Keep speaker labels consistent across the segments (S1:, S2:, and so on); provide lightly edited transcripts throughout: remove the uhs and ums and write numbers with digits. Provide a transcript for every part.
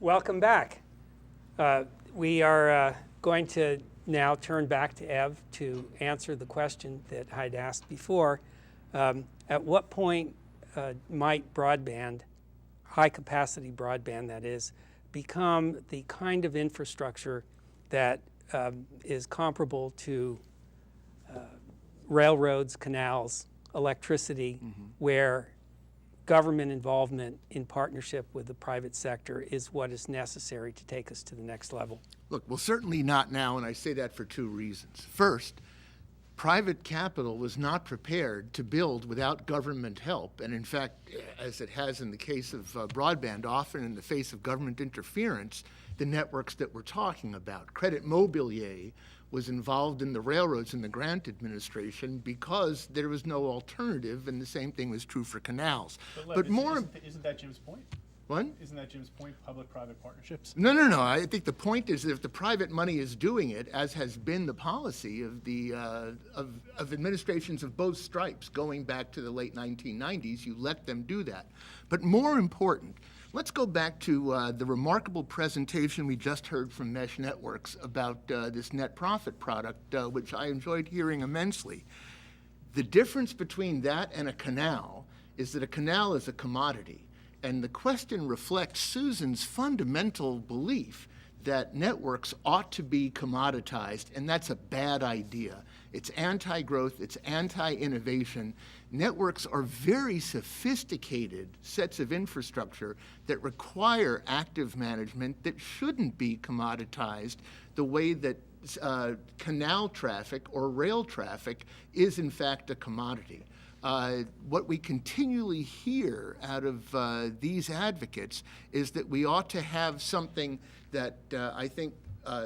S1: Welcome back. We are going to now turn back to Ev to answer the question that I'd asked before. At what point might broadband, high capacity broadband that is, become the kind of infrastructure that is comparable to railroads, canals, electricity, where government involvement in partnership with the private sector is what is necessary to take us to the next level?
S2: Look, well, certainly not now, and I say that for two reasons. First, private capital was not prepared to build without government help, and in fact, as it has in the case of broadband, often in the face of government interference, the networks that we're talking about. Credit Mobilier was involved in the railroads in the Grant administration because there was no alternative, and the same thing was true for canals.
S3: But more, isn't that Jim's point?
S2: What?
S3: Isn't that Jim's point, public-private partnerships?
S2: No. I think the point is that if the private money is doing it, as has been the policy of the of administrations of both stripes going back to the late 1990s, you let them do that. But more important, let's go back to the remarkable presentation we just heard from Mesh Networks about this net profit product, which I enjoyed hearing immensely. The difference between that and a canal is that a canal is a commodity. And the question reflects Susan's fundamental belief that networks ought to be commoditized, and that's a bad idea. It's anti-growth, it's anti-innovation. Networks are very sophisticated sets of infrastructure that require active management that shouldn't be commoditized the way that canal traffic or rail traffic is in fact a commodity. What we continually hear out of these advocates is that we ought to have something that I think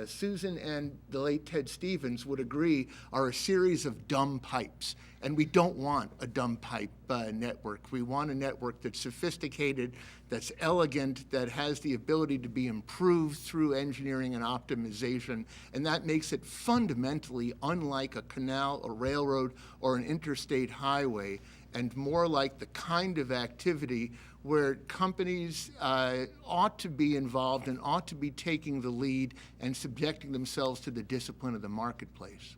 S2: Susan and the late Ted Stevens would agree are a series of dumb pipes. And we don't want a dumb pipe network. We want a network that's sophisticated, that's elegant, that has the ability to be improved through engineering and optimization. And that makes it fundamentally unlike a canal, a railroad, or an interstate highway, and more like the kind of activity where companies ought to be involved and ought to be taking the lead and subjecting themselves to the discipline of the marketplace.